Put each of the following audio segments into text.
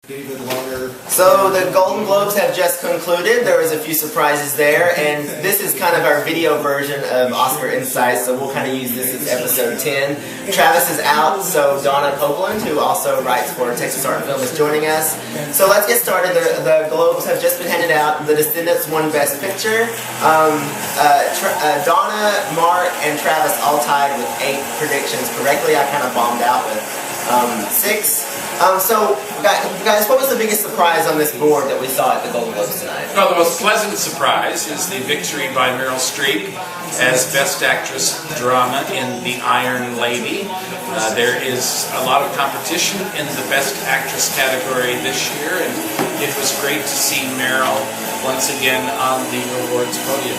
So the Golden Globes have just concluded. There was a few surprises there, and this is kind of our video version of Oscar Insights, so we'll kind of use this as episode 10. Travis is out, so Donna, who also writes for Texas Art and Film, is joining us. So let's get started. The Globes have just been handed out. The Descendants won Best Picture. Donna, Mark, and Travis all tied with 8 predictions correctly. I kind of bombed out with 6. So, guys, what was the biggest surprise on this board that we saw at the Golden Globes tonight? Well, the most pleasant surprise is the victory by Meryl Streep as Best Actress Drama in The Iron Lady. There is a lot of competition in the Best Actress category this year, and it was great to see Meryl once again on the awards podium.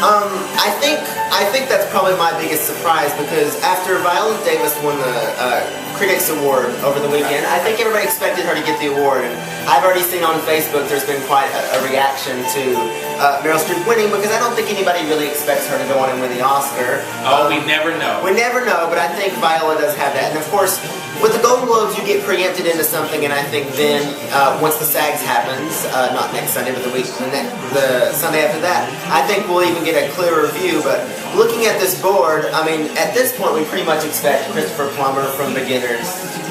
I think that's probably my biggest surprise, because after Viola Davis won the Critics Award over the weekend, I think everybody expected her to get the award, and I've already seen on Facebook there's been quite a reaction to Meryl Streep winning, because I don't think anybody really expects her to go on and win the Oscar. We never know. We never know, but I think Viola does have that, and of course, with the Golden Globes, you get preempted into something, and I think then, once the SAGs happens, not next Sunday, but the Sunday after that, I think we'll even get a clearer view. But looking at this board, I mean, at this point, we pretty much expect Christopher Plummer from Beginners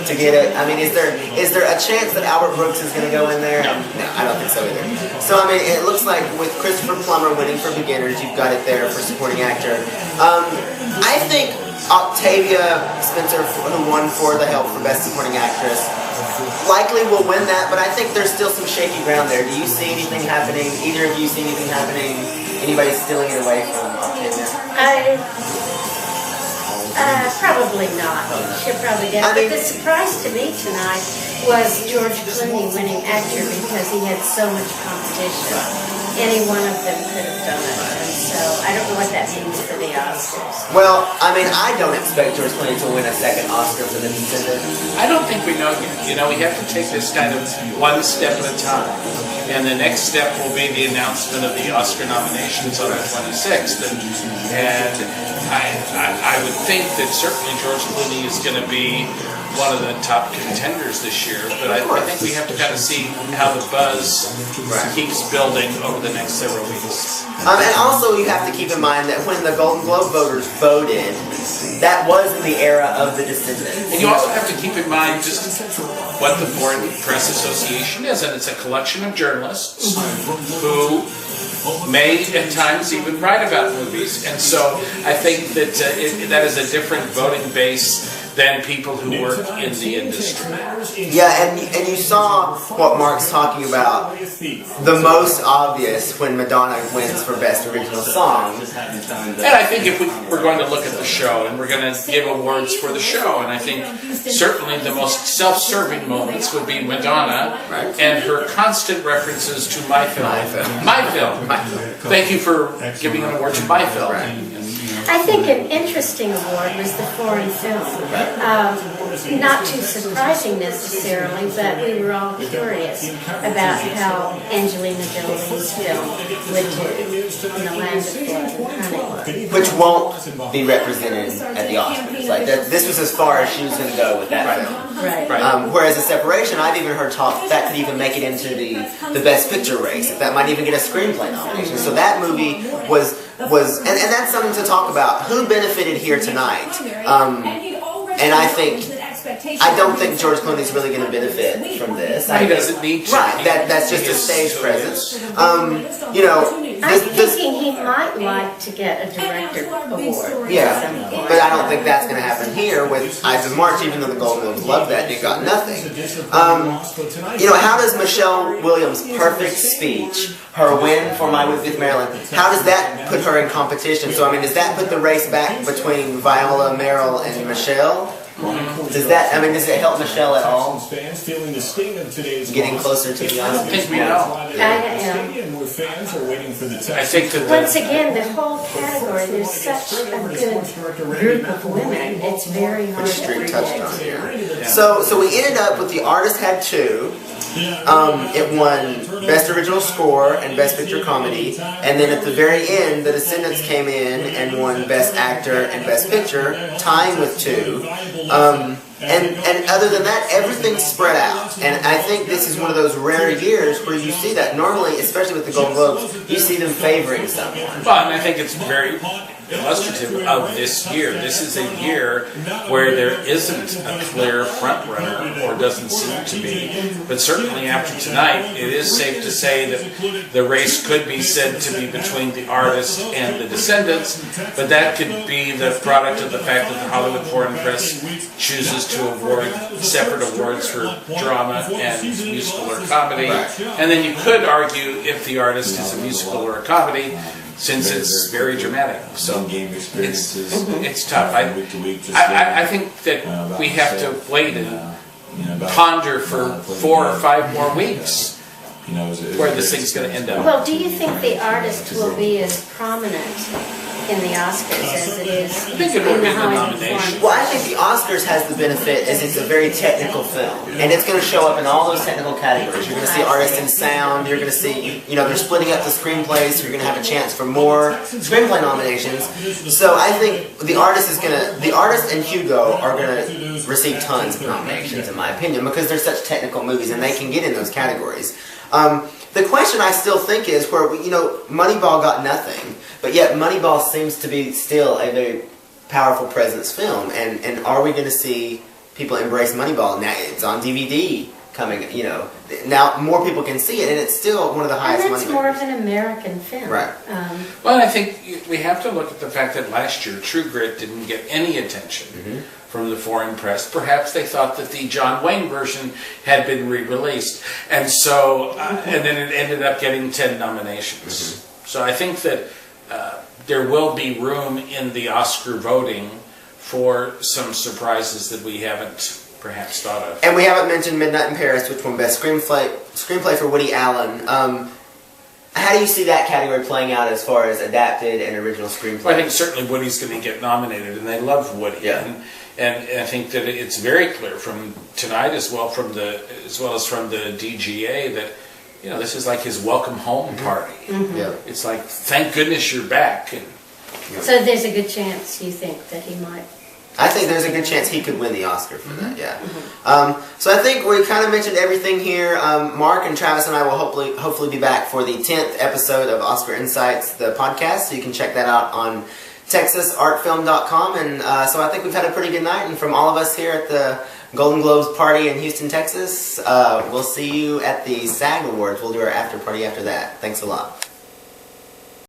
to get it. I mean, is there a chance that Albert Brooks is going to go in there? No, I don't think so either. So, I mean, it looks like with Christopher Plummer winning for Beginners, you've got it there for supporting actor. I think Octavia Spencer, who won for The Help for Best Supporting Actress, likely will win that, but I think there's still some shaky ground there. Do you see anything happening? Either of you see anything happening? Anybody stealing it away from Octavia? Probably not. She'll probably get it. But the surprise to me tonight was George Clooney winning actor, because he had so much competition. Any one of them could have done it, and so I don't know what that means for the Oscars. Well, I mean, I don't expect George Clooney to win a second Oscar for The Descendants. I don't think we know yet. You know, we have to take this kind of one step at a time. And the next step will be the announcement of the Oscar nominations on the 26th. And I would think that certainly George Clooney is going to be one of the top contenders this year, but I think we have to kind of see how the buzz keeps building over the next several weeks. And also you have to keep in mind that when the Golden Globe voters voted, that was in the era of The Descendants. And you also have to keep in mind just what the Foreign Press Association is, and it's a collection of journalists who may at times even write about movies, and so I think that that is a different voting base than people who work in the industry. Yeah, and you saw what Mark's talking about. The most obvious when Madonna wins for Best Original Song. And I think if we're going to look at the show, and we're going to give awards for the show, and I think certainly the most self-serving moments would be Madonna and her constant references to my film. My film. Thank you for giving an award to my film. I think an interesting award was the foreign film. Not too surprising necessarily, but we were all curious about how Angelina Jolie's film would do in The Land of Blood and Honey. Which won't be represented at the Oscars. Like this was as far as she was going to go with that film. Right. Whereas The Separation, I've even heard talk that could even make it into the Best Picture race. That might even get a screenplay nomination. So that movie was and that's something to talk about. Who benefited here tonight? And I don't think George Clooney's really going to benefit from this. He doesn't need to. Right, that's just a stage presence. You know, I'm thinking he might like to get a director award. Yeah, but I don't think that's going to happen here with Ides of March, even though the Golden Globes love that, and it got nothing. You know, how does Michelle Williams' perfect speech, her win for My Week with Marilyn, how does that put her in competition? So, I mean, does that put the race back between Viola, Meryl, and Michelle? Does it help Michelle at all? Getting closer to the Oscars? I think we know. I think that once again, the whole category, there's such a good group of women. It's very hard to Street touched on here. So we ended up with the artist had 2. It won Best Original Score and Best Picture Comedy, and then at the very end, The Descendants came in and won Best Actor and Best Picture, tying with 2. And other than that, everything's spread out. And I think this is one of those rare years where you see that. Normally, especially with the Golden Globes, you see them favoring someone. Well, and I think it's very illustrative of this year. This is a year where there isn't a clear front runner, or doesn't seem to be. But certainly after tonight, it is safe to say that the race could be said to be between the artist and the descendants, but that could be the product of the fact that the Hollywood Foreign Press chooses to award separate awards for drama and musical or comedy. And then you could argue if the artist is a musical or a comedy, since it's very dramatic. So it's tough. I think that we have to wait and ponder for 4 or 5 more weeks where this thing's going to end up. Well, do you think the artist will be as prominent in the Oscars as it is I think it will be in the the Hollywood nomination. Foreign? Well, I think the Oscars has the benefit as it's a very technical film, and it's going to show up in all those technical categories. You're going to see artists in sound. You're going to see, they're splitting up the screenplays, so you're going to have a chance for more screenplay nominations. So I think the artist and Hugo are going to receive tons of nominations, in my opinion, because they're such technical movies, and they can get in those categories. The question I still think is where, Moneyball got nothing, but yet Moneyball seems to be still a very powerful presence film, and are we going to see people embrace Moneyball? Now it's on DVD coming, now more people can see it, and it's still one of the highest money. And that's more of an American film. Right. Well, I think we have to look at the fact that last year True Grit didn't get any attention from the foreign press. Perhaps they thought that the John Wayne version had been re-released, and so and then it ended up getting 10 nominations. So I think that there will be room in the Oscar voting for some surprises that we haven't perhaps thought of. And we haven't mentioned Midnight in Paris, which won Best Screenplay for Woody Allen. How do you see that category playing out as far as adapted and original screenplay? Well, I think certainly Woody's going to get nominated, and they love Woody. Yeah. And I think that it's very clear from tonight, as well as from the DGA, that this is like his welcome home party. Yeah. It's like, thank goodness you're back. And, So there's a good chance, you think, that he might... I think there's a good chance he could win the Oscar for that, yeah. So I think we kind of mentioned everything here. Mark and Travis and I will hopefully be back for the 10th episode of Oscar Insights, the podcast, so you can check that out on TexasArtFilm.com. And so I think we've had a pretty good night, and from all of us here at the Golden Globes party in Houston, Texas, we'll see you at the SAG Awards. We'll do our after party after that. Thanks a lot.